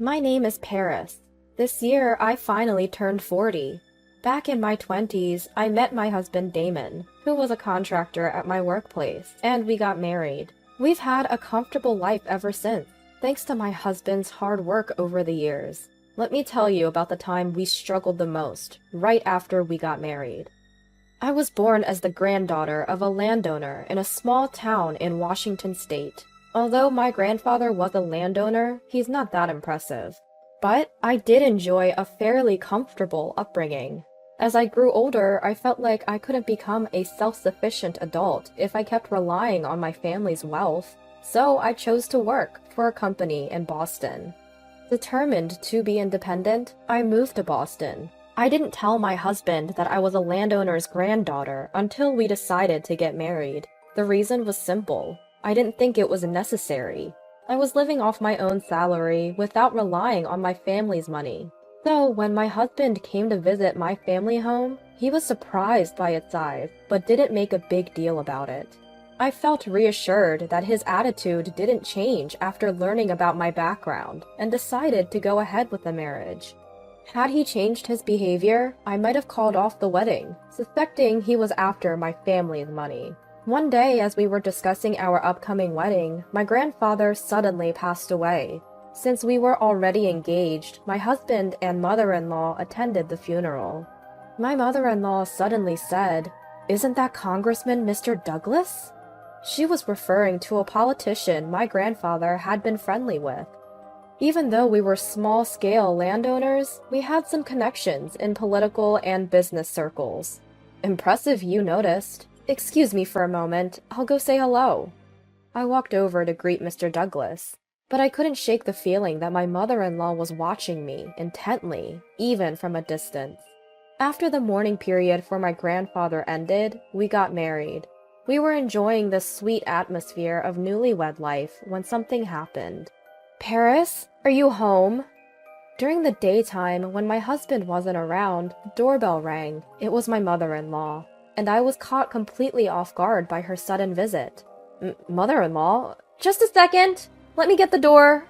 My name is Paris. This year, I finally turned 40. Back in my 20s, I met my husband Damon, who was a contractor at my workplace, and we got married. We've had a comfortable life ever since, thanks to my husband's hard work over the years. Let me tell you about the time we struggled the most, right after we got married. I was born as the granddaughter of a landowner in a small town in Washington state. Although my grandfather was a landowner, he's not that impressive. But I did enjoy a fairly comfortable upbringing. As I grew older, I felt like I couldn't become a self-sufficient adult if I kept relying on my family's wealth, so I chose to work for a company in Boston. Determined to be independent, I moved to Boston. I didn't tell my husband that I was a landowner's granddaughter until we decided to get married. The reason was simple. I didn't think it was necessary. I was living off my own salary without relying on my family's money. So when my husband came to visit my family home, he was surprised by its size, but didn't make a big deal about it. I felt reassured that his attitude didn't change after learning about my background, and decided to go ahead with the marriage. Had he changed his behavior, I might have called off the wedding, suspecting he was after my family's money. One day, as we were discussing our upcoming wedding, my grandfather suddenly passed away. Since we were already engaged, my husband and mother-in-law attended the funeral. My mother-in-law suddenly said, "Isn't that Congressman Mr. Douglas?" She was referring to a politician my grandfather had been friendly with. Even though we were small-scale landowners, we had some connections in political and business circles. Impressive you noticed. Excuse me for a moment, I'll go say hello. I walked over to greet Mr. Douglas, but I couldn't shake the feeling that my mother-in-law was watching me intently, even from a distance. After the mourning period for my grandfather ended, we got married. We were enjoying the sweet atmosphere of newlywed life when something happened. "Paris, are you home?" During the daytime, when my husband wasn't around, the doorbell rang. It was my mother-in-law, and I was caught completely off guard by her sudden visit. Mother-in-law? Just a second! Let me get the door!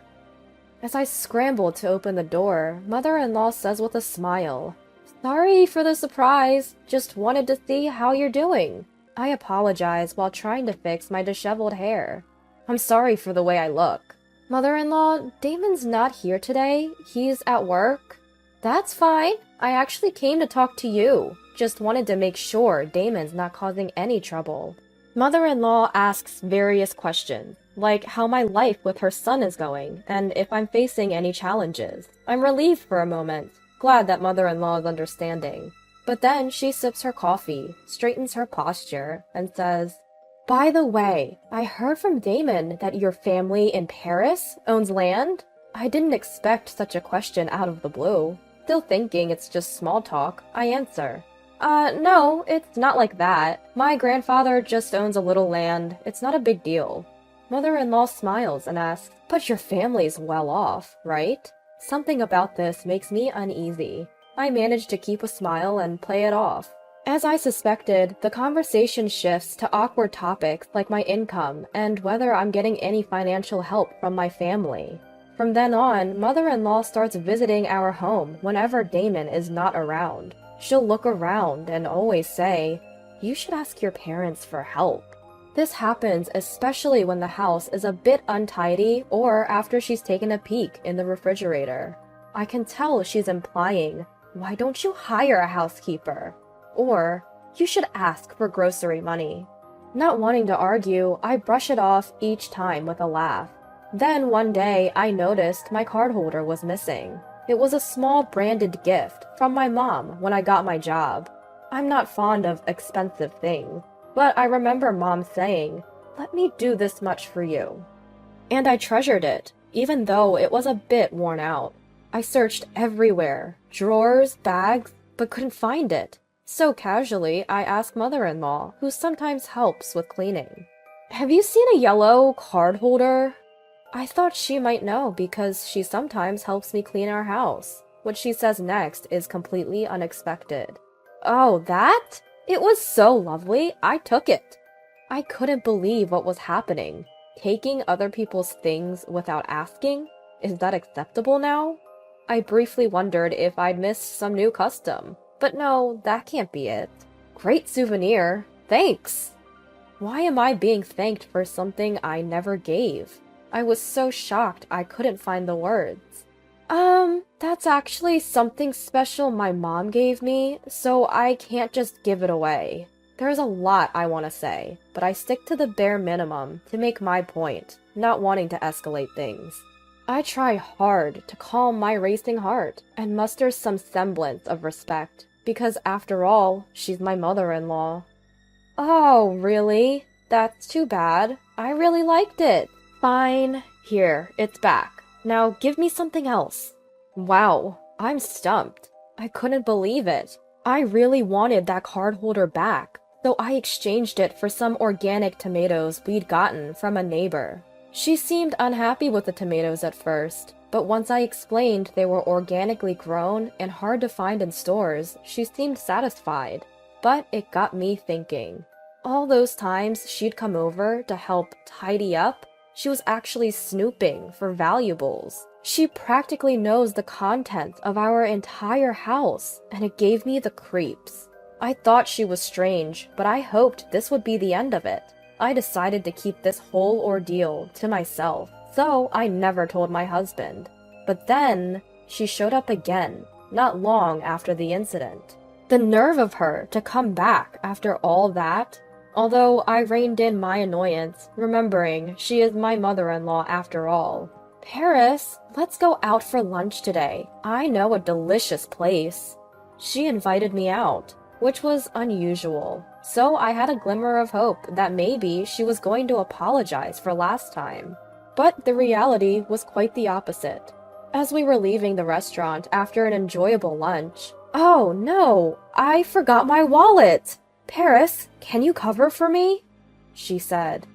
As I scrambled to open the door, mother-in-law says with a smile, "Sorry for the surprise, just wanted to see how you're doing." I apologize while trying to fix my disheveled hair. "I'm sorry for the way I look." "Mother-in-law, Damon's not here today. He's at work." "That's fine. I actually came to talk to you. Just wanted to make sure Damon's not causing any trouble." Mother-in-law asks various questions, like how my life with her son is going, and if I'm facing any challenges. I'm relieved for a moment, glad that mother-in-law is understanding. But then she sips her coffee, straightens her posture, and says, "By the way, I heard from Damon that your family in Paris owns land?" I didn't expect such a question out of the blue. Still thinking it's just small talk, I answer, No, it's not like that. My grandfather just owns a little land. It's not a big deal." Mother-in-law smiles and asks, "But your family's well off, right?" Something about this makes me uneasy. I manage to keep a smile and play it off. As I suspected, the conversation shifts to awkward topics like my income and whether I'm getting any financial help from my family. From then on, mother-in-law starts visiting our home whenever Damon is not around. She'll look around and always say, "You should ask your parents for help." This happens especially when the house is a bit untidy or after she's taken a peek in the refrigerator. I can tell she's implying, "Why don't you hire a housekeeper?" Or, "You should ask for grocery money." Not wanting to argue, I brush it off each time with a laugh. Then one day, I noticed my card holder was missing. It was a small branded gift from my mom when I got my job. I'm not fond of expensive things, but I remember Mom saying, "Let me do this much for you." And I treasured it, even though it was a bit worn out. I searched everywhere, drawers, bags, but couldn't find it. So casually, I asked mother-in-law, who sometimes helps with cleaning, "Have you seen a yellow card holder?" I thought she might know because she sometimes helps me clean our house. What she says next is completely unexpected. "Oh, that? It was so lovely, I took it." I couldn't believe what was happening. Taking other people's things without asking? Is that acceptable now? I briefly wondered if I'd missed some new custom, but no, that can't be it. Great souvenir. Thanks! Why am I being thanked for something I never gave? I was so shocked I couldn't find the words. That's actually something special my mom gave me, so I can't just give it away. There's a lot I want to say, but I stick to the bare minimum to make my point, not wanting to escalate things. I try hard to calm my racing heart and muster some semblance of respect, because after all, she's my mother-in-law. Oh, really? That's too bad. I really liked it. Fine. Here, it's back. Now give me something else. Wow, I'm stumped. I couldn't believe it. I really wanted that card holder back, so I exchanged it for some organic tomatoes we'd gotten from a neighbor. She seemed unhappy with the tomatoes at first, but once I explained they were organically grown and hard to find in stores, she seemed satisfied. But it got me thinking. All those times she'd come over to help tidy up, she was actually snooping for valuables. She practically knows the contents of our entire house, and it gave me the creeps. I thought she was strange, but I hoped this would be the end of it. I decided to keep this whole ordeal to myself, so I never told my husband. But then, she showed up again, not long after the incident. The nerve of her to come back after all that. Although I reined in my annoyance, remembering she is my mother-in-law after all. Paris, let's go out for lunch today. I know a delicious place. She invited me out, which was unusual. So I had a glimmer of hope that maybe she was going to apologize for last time. But the reality was quite the opposite. As we were leaving the restaurant after an enjoyable lunch, "Oh no, I forgot my wallet! Paris, can you cover for me?" she said.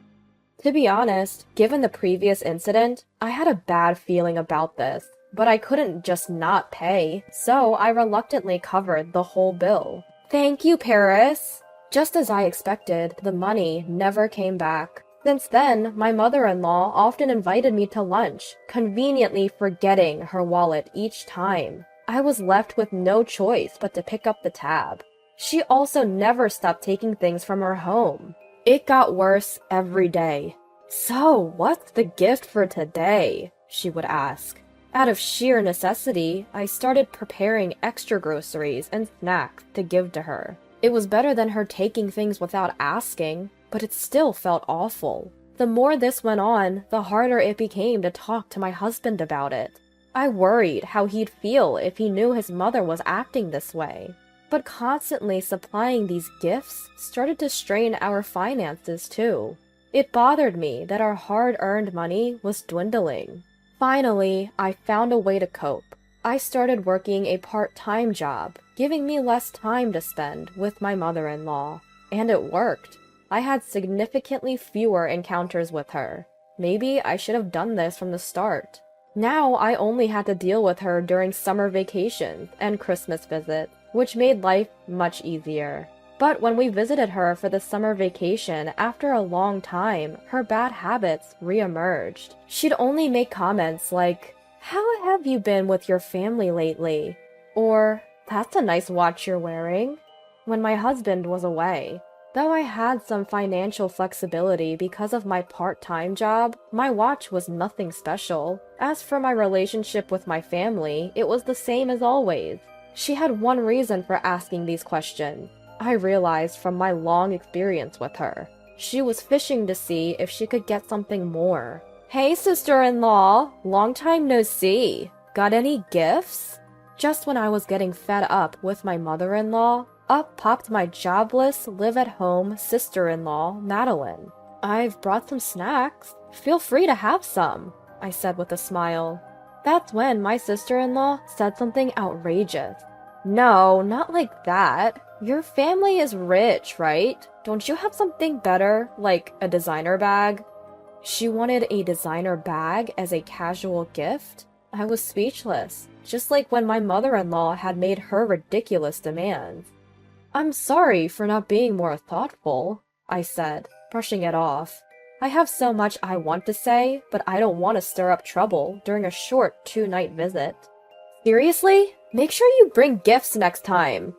To be honest, given the previous incident, I had a bad feeling about this, but I couldn't just not pay, so I reluctantly covered the whole bill. "Thank you, Paris." Just as I expected, the money never came back. Since then, my mother-in-law often invited me to lunch, conveniently forgetting her wallet each time. I was left with no choice but to pick up the tab. She also never stopped taking things from her home. It got worse every day. "So, what's the gift for today?" she would ask. Out of sheer necessity, I started preparing extra groceries and snacks to give to her. It was better than her taking things without asking, but it still felt awful. The more this went on, the harder it became to talk to my husband about it. I worried how he'd feel if he knew his mother was acting this way. But constantly supplying these gifts started to strain our finances too. It bothered me that our hard-earned money was dwindling. Finally, I found a way to cope. I started working a part-time job, giving me less time to spend with my mother-in-law. And it worked. I had significantly fewer encounters with her. Maybe I should have done this from the start. Now I only had to deal with her during summer vacations and Christmas visits, which made life much easier. But when we visited her for the summer vacation after a long time, her bad habits re-emerged. She'd only make comments like, "How have you been with your family lately?" Or, "That's a nice watch you're wearing," when my husband was away. Though I had some financial flexibility because of my part-time job, my watch was nothing special. As for my relationship with my family, it was the same as always. She had one reason for asking these questions. I realized from my long experience with her. She was fishing to see if she could get something more. "Hey, sister-in-law! Long time no see. Got any gifts?" Just when I was getting fed up with my mother-in-law, up popped my jobless, live-at-home sister-in-law, Madeline. "I've brought some snacks. Feel free to have some," I said with a smile. That's when my sister-in-law said something outrageous. "No, not like that. Your family is rich, right? Don't you have something better, like a designer bag?" She wanted a designer bag as a casual gift? I was speechless, just like when my mother-in-law had made her ridiculous demands. "I'm sorry for not being more thoughtful," I said, brushing it off. I have so much I want to say, but I don't want to stir up trouble during a short 2-night visit. Seriously? Make sure you bring gifts next time.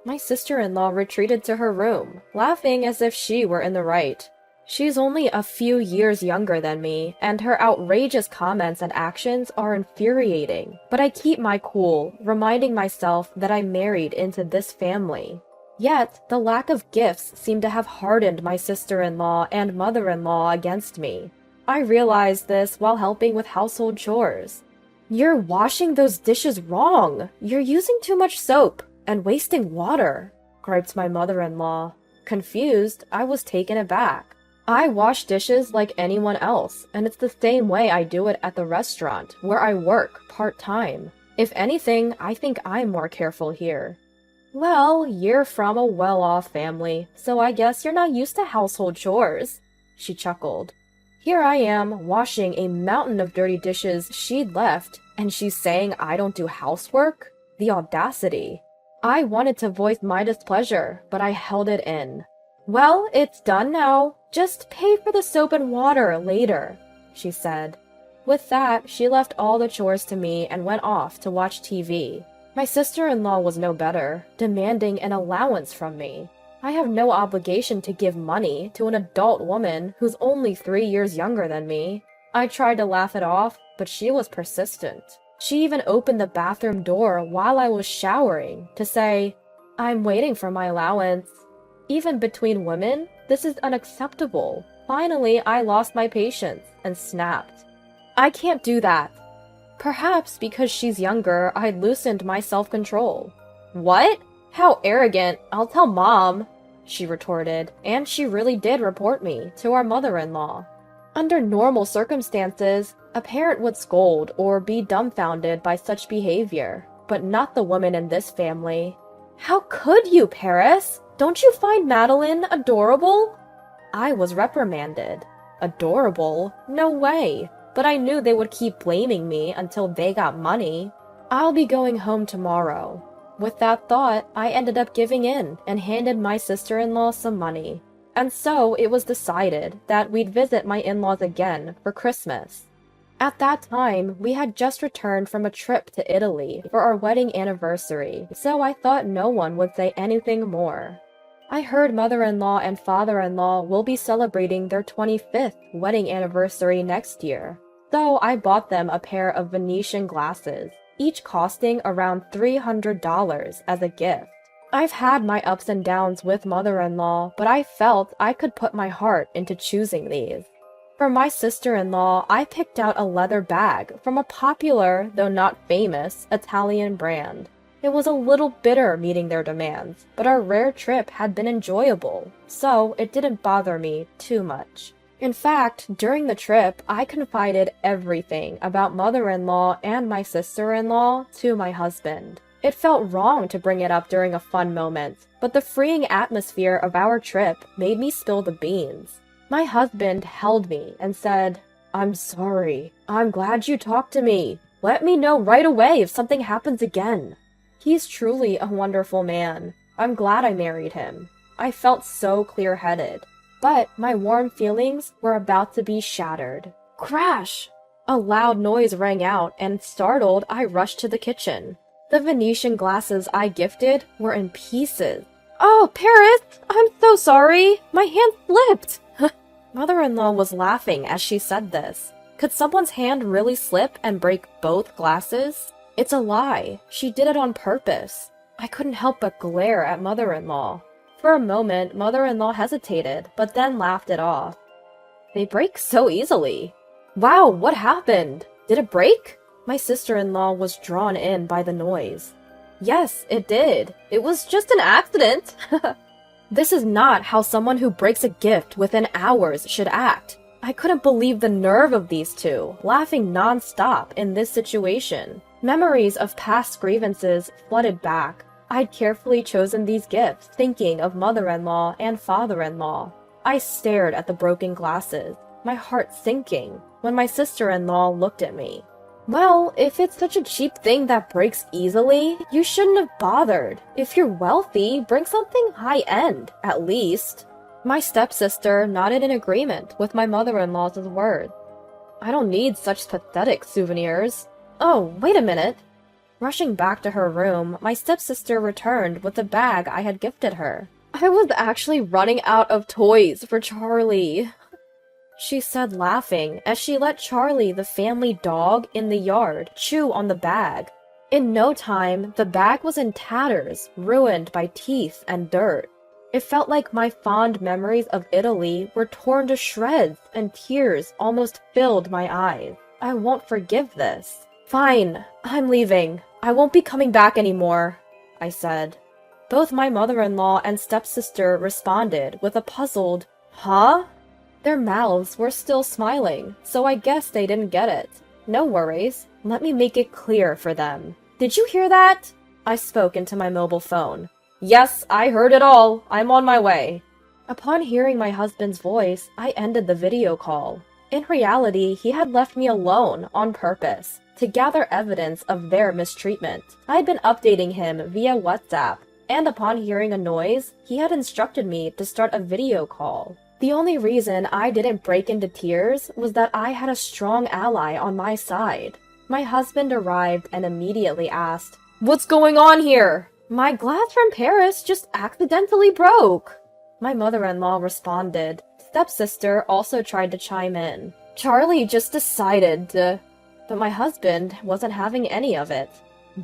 My sister-in-law retreated to her room, laughing as if she were in the right. She's only a few years younger than me, and her outrageous comments and actions are infuriating. But I keep my cool, reminding myself that I married into this family. Yet, the lack of gifts seemed to have hardened my sister-in-law and mother-in-law against me. I realized this while helping with household chores. You're washing those dishes wrong. You're using too much soap and wasting water, griped my mother-in-law. Confused, I was taken aback. I wash dishes like anyone else, and it's the same way I do it at the restaurant, where I work part-time. If anything, I think I'm more careful here. Well, you're from a well-off family, so I guess you're not used to household chores, she chuckled. Here I am, washing a mountain of dirty dishes she'd left, and she's saying I don't do housework? The audacity. I wanted to voice my displeasure, but I held it in. Well, it's done now. Just pay for the soap and water later, she said. With that, she left all the chores to me and went off to watch TV. My sister-in-law was no better, demanding an allowance from me. I have no obligation to give money to an adult woman who's only 3 years younger than me. I tried to laugh it off, but she was persistent. She even opened the bathroom door while I was showering to say, "I'm waiting for my allowance." Even between women, this is unacceptable. Finally, I lost my patience and snapped. I can't do that. Perhaps because she's younger, I loosened my self-control. What? How arrogant. I'll tell Mom, she retorted, and she really did report me to our mother-in-law. Under normal circumstances, a parent would scold or be dumbfounded by such behavior, but not the woman in this family. How could you, Paris? Don't you find Madeline adorable? I was reprimanded. Adorable? No way. But I knew they would keep blaming me until they got money. I'll be going home tomorrow. With that thought, I ended up giving in and handed my sister-in-law some money. And so it was decided that we'd visit my in-laws again for Christmas. At that time, we had just returned from a trip to Italy for our wedding anniversary, so I thought no one would say anything more. I heard mother-in-law and father-in-law will be celebrating their 25th wedding anniversary next year, so I bought them a pair of Venetian glasses, each costing around $300 as a gift. I've had my ups and downs with mother-in-law, but I felt I could put my heart into choosing these. For my sister-in-law, I picked out a leather bag from a popular, though not famous, Italian brand. It was a little bitter meeting their demands, but our rare trip had been enjoyable, so it didn't bother me too much. In fact, during the trip, I confided everything about mother-in-law and my sister-in-law to my husband. It felt wrong to bring it up during a fun moment, but the freeing atmosphere of our trip made me spill the beans. My husband held me and said, "I'm sorry. I'm glad you talked to me. Let me know right away if something happens again." He's truly a wonderful man. I'm glad I married him. I felt so clear-headed. But my warm feelings were about to be shattered. Crash! A loud noise rang out, and startled, I rushed to the kitchen. The Venetian glasses I gifted were in pieces. "Oh, Paris! I'm so sorry! My hand slipped!" Mother-in-law was laughing as she said this. Could someone's hand really slip and break both glasses? It's a lie. She did it on purpose. I couldn't help but glare at mother-in-law. For a moment, mother-in-law hesitated, but then laughed it off. They break so easily. Wow, what happened? Did it break? My sister-in-law was drawn in by the noise. Yes, it did. It was just an accident. This is not how someone who breaks a gift within hours should act. I couldn't believe the nerve of these two, laughing non-stop in this situation. Memories of past grievances flooded back. I'd carefully chosen these gifts, thinking of mother-in-law and father-in-law. I stared at the broken glasses, my heart sinking, when my sister-in-law looked at me. Well, if it's such a cheap thing that breaks easily, you shouldn't have bothered. If you're wealthy, bring something high-end, at least. My stepsister nodded in agreement with my mother-in-law's words. I don't need such pathetic souvenirs. Oh, wait a minute. Rushing back to her room, my stepsister returned with the bag I had gifted her. I was actually running out of toys for Charlie, she said, laughing as she let Charlie, the family dog, in the yard chew on the bag. In no time, the bag was in tatters, ruined by teeth and dirt. It felt like my fond memories of Italy were torn to shreds, and tears almost filled my eyes. I won't forgive this. Fine, I'm leaving. I won't be coming back anymore, I said. Both my mother-in-law and stepsister responded with a puzzled, huh? Their mouths were still smiling, so I guess they didn't get it. No worries. Let me make it clear for them. Did you hear that? I spoke into my mobile phone. Yes, I heard it all. I'm on my way. Upon hearing my husband's voice, I ended the video call. In reality, he had left me alone on purpose to gather evidence of their mistreatment. I had been updating him via WhatsApp, and upon hearing a noise, he had instructed me to start a video call. The only reason I didn't break into tears was that I had a strong ally on my side. My husband arrived and immediately asked, "What's going on here?" "My glass from Paris just accidentally broke," my mother-in-law responded. Stepsister also tried to chime in. "Charlie just decided to..." But my husband wasn't having any of it.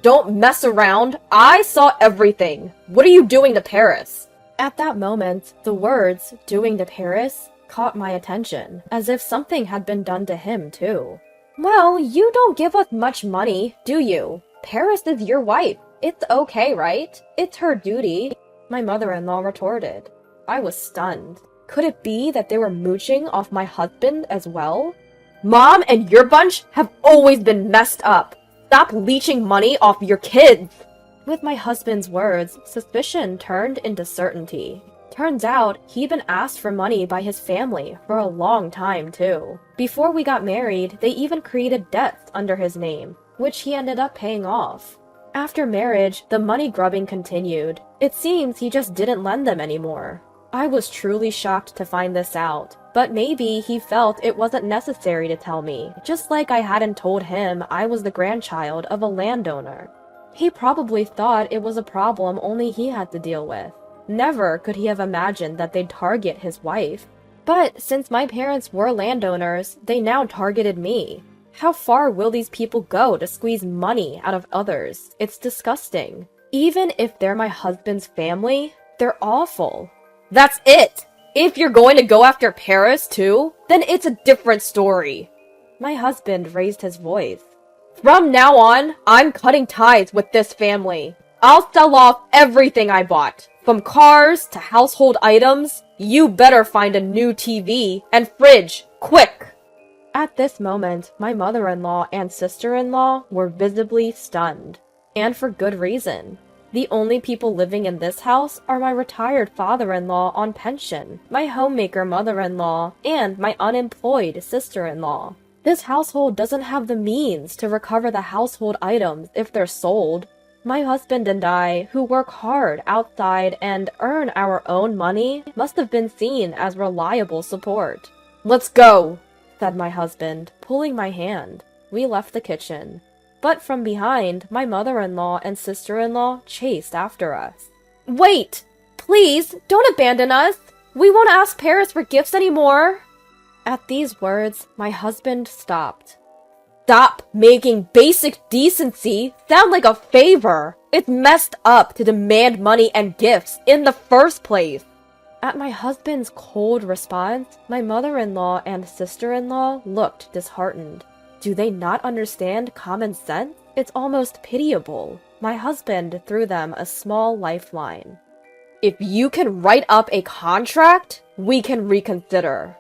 "Don't mess around! I saw everything! What are you doing to Paris?" At that moment, the words, "doing to Paris," caught my attention, as if something had been done to him, too. "Well, you don't give us much money, do you? Paris is your wife. It's okay, right? It's her duty," my mother-in-law retorted. I was stunned. Could it be that they were mooching off my husband as well? "Mom and your bunch have always been messed up. Stop leeching money off your kids." With my husband's words, suspicion turned into certainty. Turns out, he'd been asked for money by his family for a long time, too. Before we got married, they even created debts under his name, which he ended up paying off. After marriage, the money grubbing continued. It seems he just didn't lend them anymore. I was truly shocked to find this out, but maybe he felt it wasn't necessary to tell me, just like I hadn't told him I was the grandchild of a landowner. He probably thought it was a problem only he had to deal with. Never could he have imagined that they'd target his wife. But since my parents were landowners, they now targeted me. How far will these people go to squeeze money out of others? It's disgusting. Even if they're my husband's family, they're awful. That's it! If you're going to go after Paris too, then it's a different story. My husband raised his voice. From now on, I'm cutting ties with this family. I'll sell off everything I bought. From cars to household items, you better find a new TV and fridge, quick! At this moment, my mother-in-law and sister-in-law were visibly stunned. And for good reason. The only people living in this house are my retired father-in-law on pension, my homemaker mother-in-law, and my unemployed sister-in-law. This household doesn't have the means to recover the household items if they're sold. My husband and I, who work hard outside and earn our own money, must have been seen as reliable support. "Let's go," said my husband, pulling my hand. We left the kitchen. But from behind, my mother-in-law and sister-in-law chased after us. "Wait! Please, don't abandon us! We won't ask Paris for gifts anymore!" At these words, my husband stopped. "Stop making basic decency sound like a favor! It's messed up to demand money and gifts in the first place!" At my husband's cold response, my mother-in-law and sister-in-law looked disheartened. Do they not understand common sense? It's almost pitiable. My husband threw them a small lifeline. "If you can write up a contract, we can reconsider."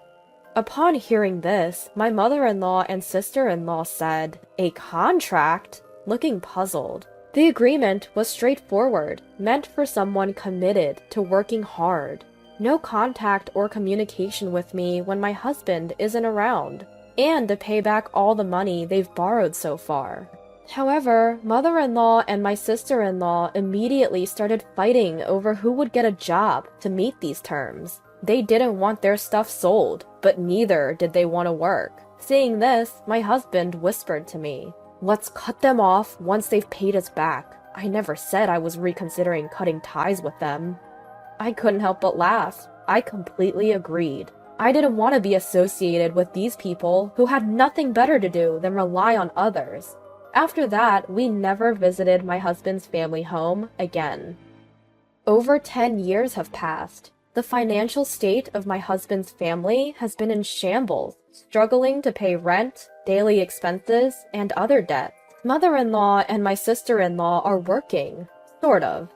Upon hearing this, my mother-in-law and sister-in-law said, "A contract?" looking puzzled. The agreement was straightforward, meant for someone committed to working hard. No contact or communication with me when my husband isn't around, and to pay back all the money they've borrowed so far. However, mother-in-law and my sister-in-law immediately started fighting over who would get a job to meet these terms. They didn't want their stuff sold, but neither did they want to work. Seeing this, my husband whispered to me, "Let's cut them off once they've paid us back." I never said I was reconsidering cutting ties with them. I couldn't help but laugh. I completely agreed. I didn't want to be associated with these people who had nothing better to do than rely on others. After that, we never visited my husband's family home again. Over 10 years have passed. The financial state of my husband's family has been in shambles, struggling to pay rent, daily expenses, and other debts. Mother-in-law and my sister-in-law are working, sort of.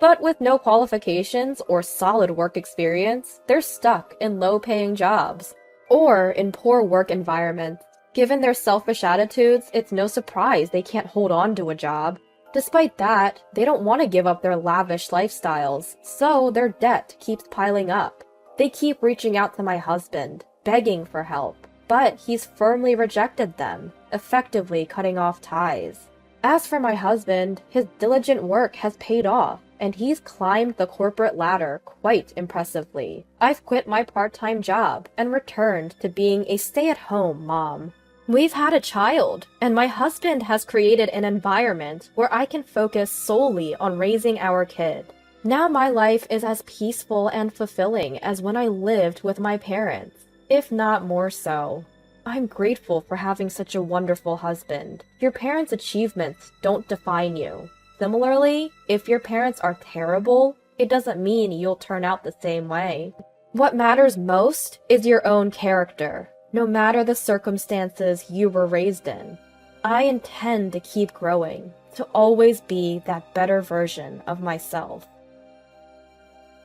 But with no qualifications or solid work experience, they're stuck in low-paying jobs, or in poor work environments. Given their selfish attitudes, it's no surprise they can't hold on to a job. Despite that, they don't want to give up their lavish lifestyles, so their debt keeps piling up. They keep reaching out to my husband, begging for help, but he's firmly rejected them, effectively cutting off ties. As for my husband, his diligent work has paid off, and he's climbed the corporate ladder quite impressively. I've quit my part-time job and returned to being a stay-at-home mom. We've had a child, and my husband has created an environment where I can focus solely on raising our kid. Now my life is as peaceful and fulfilling as when I lived with my parents, if not more so. I'm grateful for having such a wonderful husband. Your parents' achievements don't define you. Similarly, if your parents are terrible, it doesn't mean you'll turn out the same way. What matters most is your own character, no matter the circumstances you were raised in. I intend to keep growing, to always be that better version of myself.